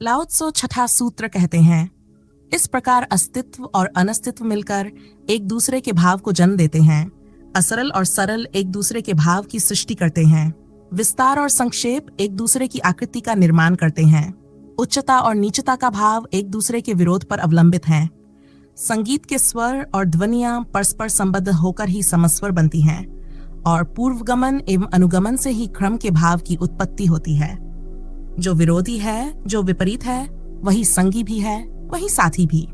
लाओ त्सो छठा सूत्र कहते हैं, इस प्रकार अस्तित्व और अनस्तित्व मिलकर एक दूसरे के भाव को जन्म देते हैं। असरल और सरल एक दूसरे के भाव की सृष्टि करते हैं। विस्तार और संक्षेप एक दूसरे की आकृति का निर्माण करते हैं। उच्चता और नीचता का भाव एक दूसरे के विरोध पर अवलंबित हैं। संगीत के स्वर और ध्वनियां परस्पर संबद्ध होकर ही समस्वर बनती हैं और पूर्वगमन एवं अनुगमन से ही क्रम के भाव की उत्पत्ति होती है। जो विरोधी है, जो विपरीत है, वही संगी भी है, वही साथी भी।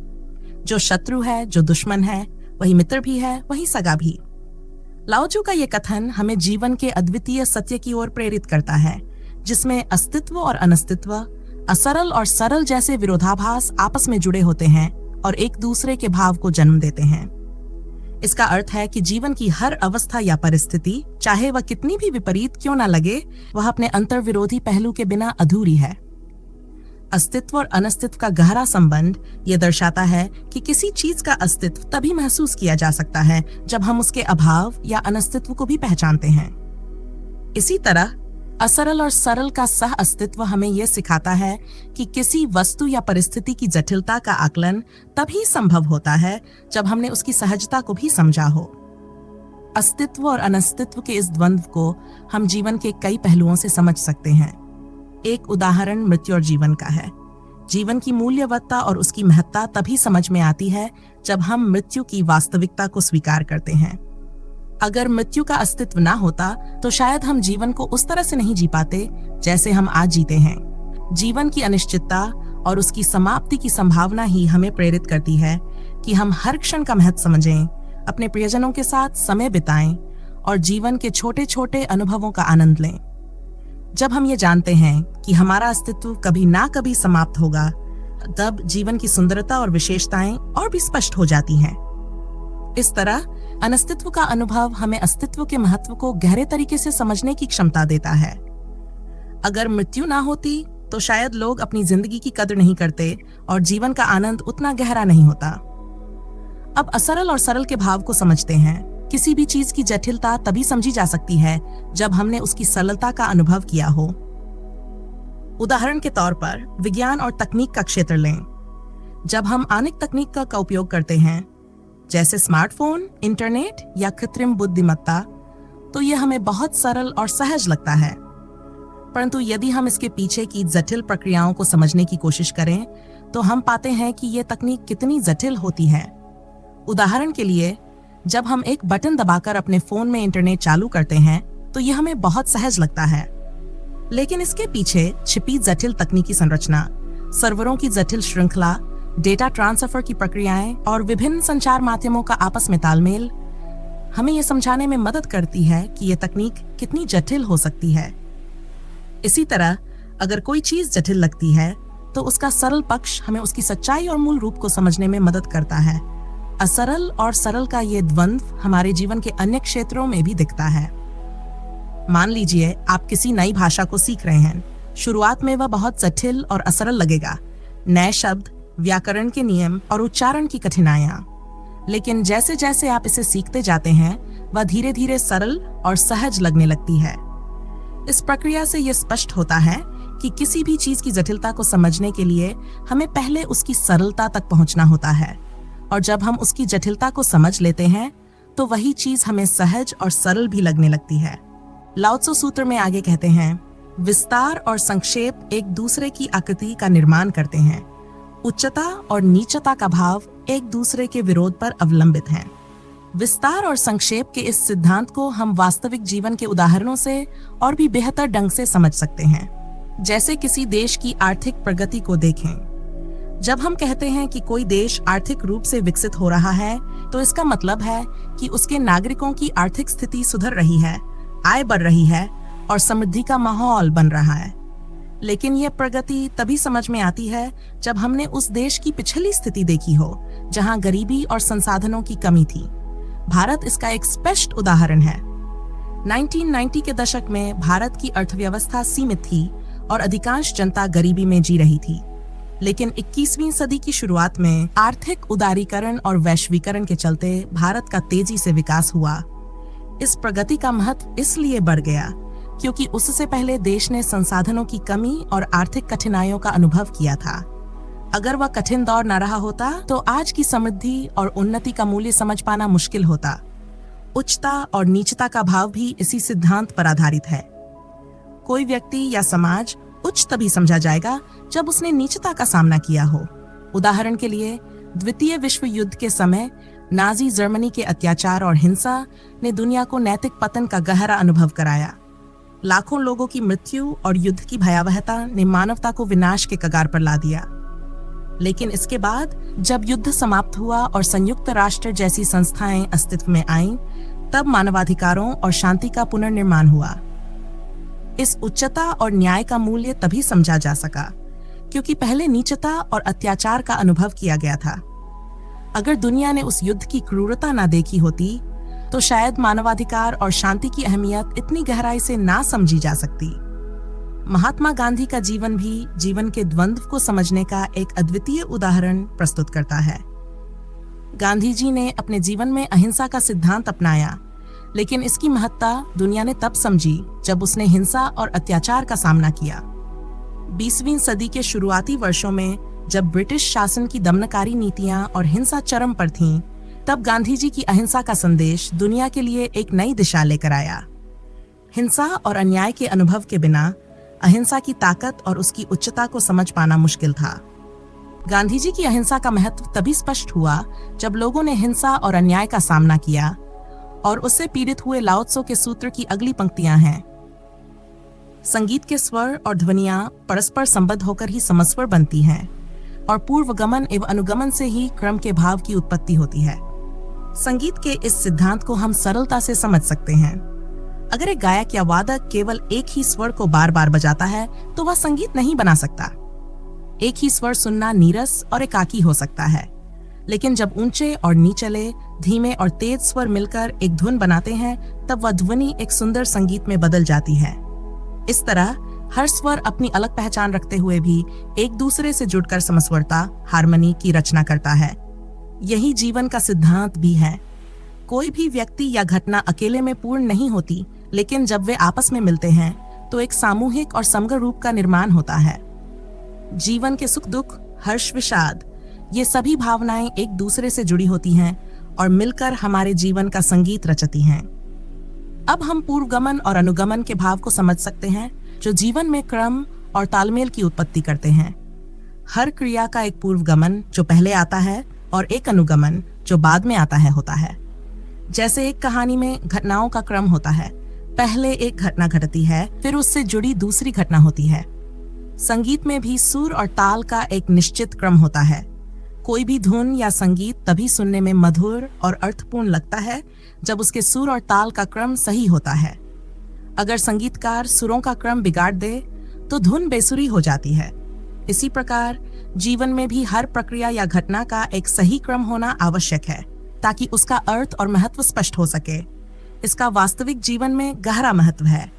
जो शत्रु है, जो दुश्मन है, वही मित्र भी है, वही सगा भी। लाओजू का ये कथन हमें जीवन के अद्वितीय सत्य की ओर प्रेरित करता है, जिसमें अस्तित्व और अनस्तित्व, असरल और सरल जैसे विरोधाभास आपस में जुड़े होते हैं और एक दूसरे के भाव को जन्म देते हैं। इसका अर्थ है कि जीवन की हर अवस्था या परिस्थिति, चाहे वह कितनी भी विपरीत क्यों न लगे, वह अपने अंतर्विरोधी पहलू के बिना अधूरी है। अस्तित्व और अनस्तित्व का गहरा संबंध यह दर्शाता है कि किसी चीज का अस्तित्व तभी महसूस किया जा सकता है जब हम उसके अभाव या अनस्तित्व को भी पहचानते हैं। इसी तरह असरल और सरल का सह अस्तित्व हमें यह सिखाता है कि किसी वस्तु या परिस्थिति की जटिलता का आकलन तभी संभव होता है जब हमने उसकी सहजता को भी समझा हो। अस्तित्व और अनस्तित्व के इस द्वंद्व को हम जीवन के कई पहलुओं से समझ सकते हैं। एक उदाहरण मृत्यु और जीवन का है। जीवन की मूल्यवत्ता और उसकी महत्ता तभी समझ में आती है जब हम मृत्यु की वास्तविकता को स्वीकार करते हैं। अगर मृत्यु का अस्तित्व ना होता तो शायद हम जीवन को उस तरह से नहीं जी पाते जैसे हम आज जीते हैं। जीवन की अनिश्चितता और उसकी समाप्ति की संभावना ही हमें प्रेरित करती है कि हम हर क्षण का महत्व समझें, अपने प्रियजनों के साथ समय बिताएं और जीवन के छोटे छोटे अनुभवों का आनंद लें। जब हम ये जानते हैं कि हमारा अस्तित्व कभी ना कभी समाप्त होगा, तब जीवन की सुंदरता और विशेषताएं और भी स्पष्ट हो जाती हैं। इस तरह अनस्तित्व का अनुभव हमें अस्तित्व के महत्व को गहरे तरीके से समझने की क्षमता देता है। अगर मृत्यु ना होती तो शायद लोग अपनी जिंदगी की कद्र नहीं करते और जीवन का आनंद उतना गहरा नहीं होता। अब असरल और सरल के भाव को समझते हैं। किसी भी चीज की जटिलता तभी समझी जा सकती है जब हमने उसकी सरलता का अनुभव किया हो। उदाहरण के तौर पर विज्ञान और तकनीक का क्षेत्र लें। जब हम आणविक तकनीक का उपयोग करते हैं, जैसे स्मार्टफोन, इंटरनेट या कृत्रिम बुद्धिमत्ता, तो यह हमें बहुत सरल और सहज लगता है। परंतु यदि हम इसके पीछे की जटिल प्रक्रियाओं को समझने की कोशिश करें तो हम पाते हैं कि यह तकनीक कितनी जटिल होती है। उदाहरण के लिए, जब हम एक बटन दबाकर अपने फोन में इंटरनेट चालू करते हैं तो यह हमें बहुत सहज लगता है, लेकिन इसके पीछे छिपी जटिल तकनीकी संरचना, सर्वरों की जटिल श्रृंखला, डेटा ट्रांसफर की प्रक्रियाएं और विभिन्न संचार माध्यमों का आपस में तालमेल हमें यह समझाने में मदद करती है कि यह तकनीक कितनी जटिल हो सकती है। इसी तरह अगर कोई चीज जटिल लगती है तो उसका सरल पक्ष हमें उसकी सच्चाई और मूल रूप को समझने में मदद करता है। असरल और सरल का ये द्वंद्व हमारे जीवन के अन्य क्षेत्रों में भी दिखता है। मान लीजिए आप किसी नई भाषा को सीख रहे हैं। शुरुआत में वह बहुत जटिल और असरल लगेगा, नए शब्द, व्याकरण के नियम और उच्चारण की कठिनाइयां। लेकिन जैसे जैसे आप इसे सीखते जाते हैं, वह धीरे धीरे सरल और सहज लगने लगती है। इस प्रक्रिया से यह स्पष्ट होता है कि किसी भी चीज की जटिलता को समझने के लिए हमें पहले उसकी सरलता तक पहुंचना होता है, और जब हम उसकी जटिलता को समझ लेते हैं तो वही चीज हमें सहज और सरल भी लगने लगती है। लाओ त्सो सूत्र में आगे कहते हैं, विस्तार और संक्षेप एक दूसरे की आकृति का निर्माण करते हैं। उच्चता और नीचता का भाव एक दूसरे के विरोध पर अवलंबित हैं। विस्तार और संक्षेप के इस सिद्धांत को हम वास्तविक जीवन के उदाहरणों से और भी बेहतर ढंग से समझ सकते हैं। जैसे किसी देश की आर्थिक प्रगति को देखें। जब हम कहते हैं कि कोई देश आर्थिक रूप से विकसित हो रहा है, तो इसका मतलब है कि उसके नागरिकों की आर्थिक स्थिति सुधर रही है, आय बढ़ रही है और समृद्धि का माहौल बन रहा है। लेकिन यह प्रगति तभी समझ में आती है जब हमने उस देश की पिछली स्थिति देखी हो, जहां गरीबी और संसाधनों की कमी थी। भारत इसका एक स्पष्ट उदाहरण है। 1990 के दशक में भारत की अर्थव्यवस्था सीमित थी और अधिकांश जनता गरीबी में जी रही थी। लेकिन 21वीं सदी की शुरुआत में आर्थिक उदारीकरण और वैश्वीकरण के चलते भारत का तेजी से विकास हुआ। इस प्रगति का महत्व इसलिए बढ़ गया क्योंकि उससे पहले देश ने संसाधनों की कमी और आर्थिक कठिनाइयों का अनुभव किया था। अगर वह कठिन दौर न रहा होता तो आज की समृद्धि और उन्नति का मूल्य समझ पाना मुश्किल होता। उच्चता और नीचता का भाव भी इसी सिद्धांत पर आधारित है। कोई व्यक्ति या समाज उच्च तभी समझा जाएगा जब उसने नीचता का सामना किया हो। उदाहरण के लिए, द्वितीय विश्व युद्ध के समय नाजी जर्मनी के अत्याचार और हिंसा ने दुनिया को नैतिक पतन का गहरा अनुभव कराया। लाखों लोगों की मृत्यु और युद्ध की भयावहता ने मानवता को विनाश के कगार पर ला दिया। लेकिन इसके बाद जब युद्ध समाप्त हुआ और संयुक्त राष्ट्र जैसी संस्थाएं अस्तित्व में आईं, तब मानवाधिकारों और शांति का पुनर्निर्माण हुआ। इस उच्चता और न्याय का मूल्य तभी समझा जा सका क्योंकि पहले नीचता और अत्याचार का अनुभव किया गया था। अगर दुनिया ने उस युद्ध की क्रूरता ना देखी होती तो शायद मानवाधिकार और शांति की अहमियत इतनी गहराई से ना समझी जा सकती। महात्मा गांधी का जीवन भी जीवन के द्वंद्व को समझने का एक अद्वितीय उदाहरण प्रस्तुत करता है। गांधी जी ने अपने जीवन में अहिंसा का सिद्धांत अपनाया, लेकिन इसकी महत्ता दुनिया ने तब समझी जब उसने हिंसा और अत्याचार का सामना किया। 20वीं सदी के शुरुआती वर्षों में जब ब्रिटिश शासन की दमनकारी नीतियां और हिंसा चरम पर थीं, तब गांधी जी की अहिंसा का संदेश दुनिया के लिए एक नई दिशा लेकर आया। हिंसा और अन्याय के अनुभव के बिना अहिंसा की ताकत और उसकी उच्चता को समझ पाना मुश्किल था। गांधी जी की अहिंसा का महत्व तभी स्पष्ट हुआ जब लोगों ने हिंसा और अन्याय का सामना किया, और उससे पीड़ित हुए लाओ त्सो के सूत्र की अगली पंक्तियां हैं। संगीत के स्वर और ध्वनियां परस्पर संबद्ध होकर ही समस्वर बनती हैं, और पूर्वगमन एवं अनुगमन से ही क्रम के भाव की उत्पत्ति होती है। संगीत के इस सिद्धांत को हम सरलता से समझ सकते हैं। अगर एक गायक या वादक केवल एक ही स्वर को बार बार बजाता है तो वह संगीत नहीं बना सकता। एक ही स्वर सुनना नीरस और एकाकी हो सकता है, लेकिन जब ऊंचे और नीचले, धीमे और तेज स्वर मिलकर एक धुन बनाते हैं, तब वह ध्वनि एक सुंदर संगीत में बदल जाती है। इस तरह हर स्वर अपनी अलग पहचान रखते हुए भी एक दूसरे से जुड़कर समस्वरता, हार्मनी की रचना करता है। यही जीवन का सिद्धांत भी है। कोई भी व्यक्ति या घटना अकेले में पूर्ण नहीं होती, लेकिन जब वे आपस में मिलते हैं तो एक सामूहिक और समग्र रूप का निर्माण होता है। जीवन के सुख दुख, हर्ष विषाद, ये सभी भावनाएं एक दूसरे से जुड़ी होती हैं और मिलकर हमारे जीवन का संगीत रचती हैं। अब हम पूर्वगमन और अनुगमन के भाव को समझ सकते हैं, जो जीवन में क्रम और तालमेल की उत्पत्ति करते हैं। हर क्रिया का एक पूर्वगमन जो पहले आता है और एक अनुगमन जो बाद में आता है होता है। जैसे एक कहानी में घटनाओं का क्रम होता है, पहले एक घटना घटती है, फिर उससे जुड़ी दूसरी घटना होती है। संगीत में भी सुर और ताल का एक निश्चित क्रम होता है। कोई भी धुन या संगीत तभी सुनने में मधुर और अर्थपूर्ण लगता है जब उसके सुर और ताल का क्रम सही होता है। अगर संगीतकार सुरों का क्रम बिगाड़ दे तो धुन बेसुरी हो जाती है। इसी प्रकार जीवन में भी हर प्रक्रिया या घटना का एक सही क्रम होना आवश्यक है, ताकि उसका अर्थ और महत्व स्पष्ट हो सके। इसका वास्तविक जीवन में गहरा महत्व है।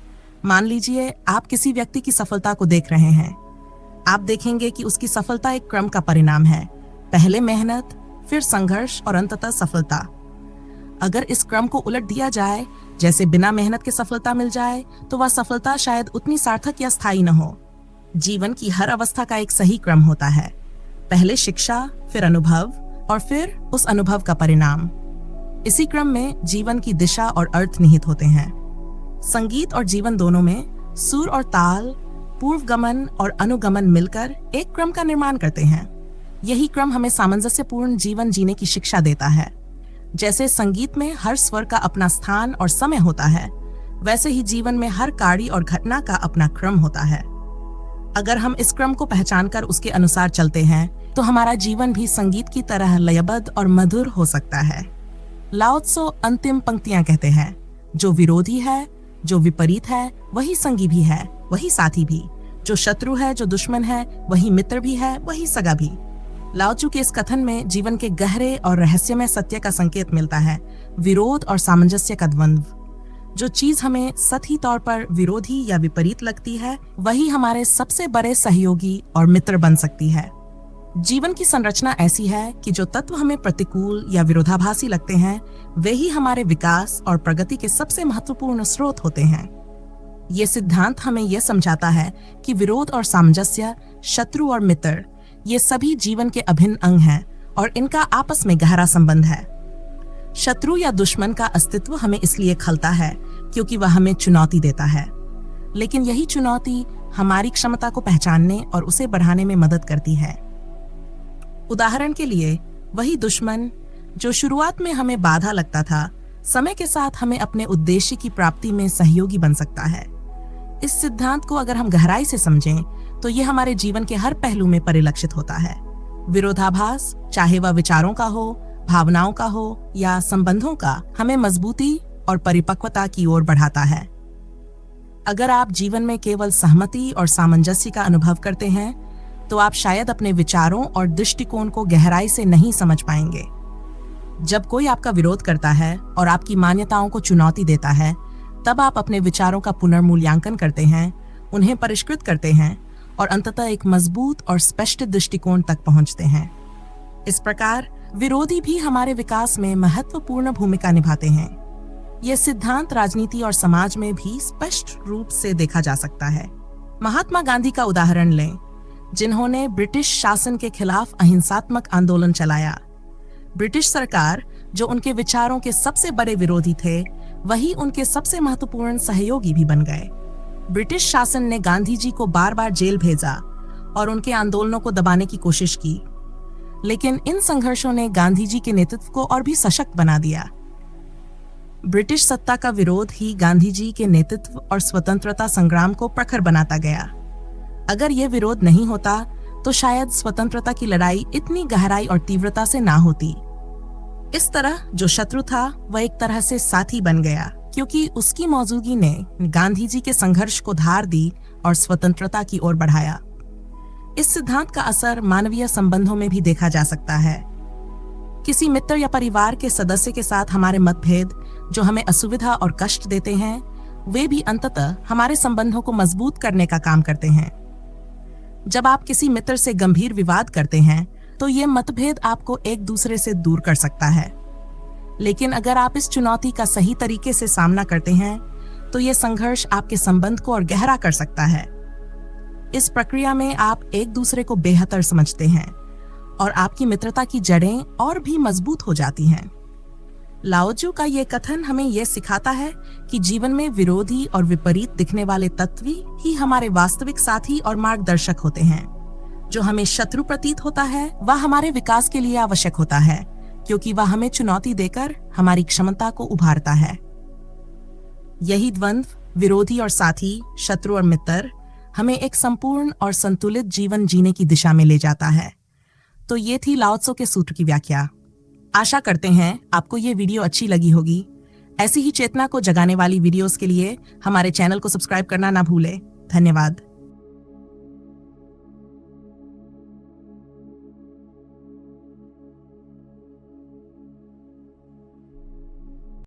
मान लीजिए आप किसी व्यक्ति की सफलता को देख रहे हैं। आप देखेंगे कि उसकी सफलता एक क्रम का परिणाम है। पहले मेहनत, फिर संघर्ष और अंततः सफलता। अगर इस क्रम को उलट दिया जाए, जैसे बिना मेहनत के सफलता मिल जाए, तो वह सफलता शायद उतनी सार्थक या स्थायी न हो। जीवन की हर अवस्था का एक सही क्रम होता है। पहले शिक्षा, फिर अनुभव और फिर उस अनुभव का परिणाम। इसी क्रम में जीवन की दिशा और अर्थ निहित होते हैं। संगीत और जीवन दोनों में सुर और ताल, पूर्वगमन और अनुगमन मिलकर एक क्रम का निर्माण करते हैं। यही क्रम हमें सामंजस्यपूर्ण जीवन जीने की शिक्षा देता है। जैसे संगीत में हर स्वर का अपना स्थान और समय होता है, वैसे ही जीवन में हर कार्य और घटना का अपना क्रम होता है। अगर हम इस क्रम को पहचानकर उसके अनुसार चलते हैं तो हमारा जीवन भी संगीत की तरह लयबद्ध और मधुर हो सकता है। लाओ त्सो अंतिम पंक्तियां कहते हैं, जो विरोधी है, जो विपरीत है, वही संगी भी है, वही साथी भी। जो शत्रु है, जो दुश्मन है, वही मित्र भी है, वही सगा भी। लाओ त्सो के इस कथन में जीवन के गहरे और रहस्यमय सत्य का संकेत मिलता है, विरोध और सामंजस्य का द्वंद्व। जो चीज हमें सतही तौर पर विरोधी या विपरीत लगती है, वही हमारे सबसे बड़े सहयोगी और मित्र बन सकती है। जीवन की संरचना ऐसी है कि जो तत्व हमें प्रतिकूल या विरोधाभासी लगते हैं, वे ही हमारे विकास और प्रगति के सबसे महत्वपूर्ण स्रोत होते हैं। ये सिद्धांत हमें यह समझाता है कि विरोध और सामंजस्य, शत्रु और मित्र, ये सभी जीवन के अभिन्न अंग हैं और इनका आपस में गहरा संबंध है। शत्रु या दुश्मन का अस्तित्व हमें इसलिए खलता है क्योंकि वह हमें चुनौती देता है, लेकिन यही चुनौती हमारी क्षमता को पहचानने और उसे बढ़ाने में मदद करती है। उदाहरण के लिए, वही दुश्मन जो शुरुआत में हमें बाधा लगता था, समय के साथ हमें अपने उद्देश्य की प्राप्ति में सहयोगी बन सकता है। इस सिद्धांत को अगर हम गहराई से समझें तो यह हमारे जीवन के हर पहलू में परिलक्षित होता है। विरोधाभास, चाहे वह विचारों का हो, भावनाओं का हो या संबंधों का, हमें मजबूती और परिपक्वता की ओर बढ़ाता है। अगर आप जीवन में केवल सहमति और सामंजस्य का अनुभव करते हैं तो आप शायद अपने विचारों और दृष्टिकोण को गहराई से नहीं समझ पाएंगे। जब कोई आपका विरोध करता है और आपकी मान्यताओं को चुनौती देता है, तब आप अपने विचारों का पुनर्मूल्यांकन करते हैं, उन्हें परिष्कृत करते हैं और अंततः एक मजबूत और स्पष्ट दृष्टिकोण तक पहुंचते हैं। इस प्रकार विरोधी भी हमारे विकास में महत्वपूर्ण भूमिका निभाते हैं। यह सिद्धांत राजनीति और समाज में भी स्पष्ट रूप से देखा जा सकता है। महात्मा गांधी का उदाहरण लें, जिन्होंने ब्रिटिश शासन के खिलाफ अहिंसात्मक आंदोलन चलाया। ब्रिटिश सरकार, जो उनके विचारों के सबसे बड़े विरोधी थे, वही उनके सबसे महत्वपूर्ण सहयोगी भी बन गए। ब्रिटिश शासन ने गांधी जी को बार बार जेल भेजा और उनके आंदोलनों को दबाने की कोशिश की, लेकिन इन संघर्षों ने गांधी जी के नेतृत्व को और भी सशक्त बना दिया। ब्रिटिश सत्ता का विरोध ही गांधी जी के नेतृत्व और स्वतंत्रता संग्राम को प्रखर बनाता गया। अगर यह विरोध नहीं होता तो शायद स्वतंत्रता की लड़ाई इतनी गहराई और तीव्रता से ना होती। इस तरह जो शत्रु था वह एक तरह से साथी बन गया, क्योंकि उसकी मौजूदगी ने गांधी जी के संघर्ष को धार दी और स्वतंत्रता की ओर बढ़ाया। इस सिद्धांत का असर मानवीय संबंधों में भी देखा जा सकता है। किसी मित्र या परिवार के सदस्य के साथ हमारे मतभेद, जो हमें असुविधा और कष्ट देते हैं, वे भी अंततः हमारे संबंधों को मजबूत करने का काम करते हैं। जब आप किसी मित्र से गंभीर विवाद करते हैं तो ये मतभेद आपको एक दूसरे से दूर कर सकता है, लेकिन अगर आप इस चुनौती का सही तरीके से सामना करते हैं तो ये संघर्ष आपके संबंध को और गहरा कर सकता है। इस प्रक्रिया में आप एक दूसरे को बेहतर समझते हैं और आपकी मित्रता की जड़ें और भी मजबूत हो जाती हैं। लाओजू का ये कथन हमें यह सिखाता है कि जीवन में विरोधी और विपरीत दिखने वाले तत्व ही हमारे वास्तविक साथी और मार्गदर्शक होते हैं। जो हमें शत्रु प्रतीत होता है वह हमारे विकास के लिए आवश्यक होता है, क्योंकि वह हमें चुनौती देकर हमारी क्षमता को उभारता है। यही द्वंद्व, विरोधी और साथी, शत्रु और मित्र, हमें एक संपूर्ण और संतुलित जीवन जीने की दिशा में ले जाता है। तो ये थी लाओ त्सो के सूत्र की व्याख्या। आशा करते हैं आपको ये वीडियो अच्छी लगी होगी। ऐसी ही चेतना को जगाने वाली वीडियोस के लिए हमारे चैनल को सब्सक्राइब करना ना भूलें। धन्यवाद।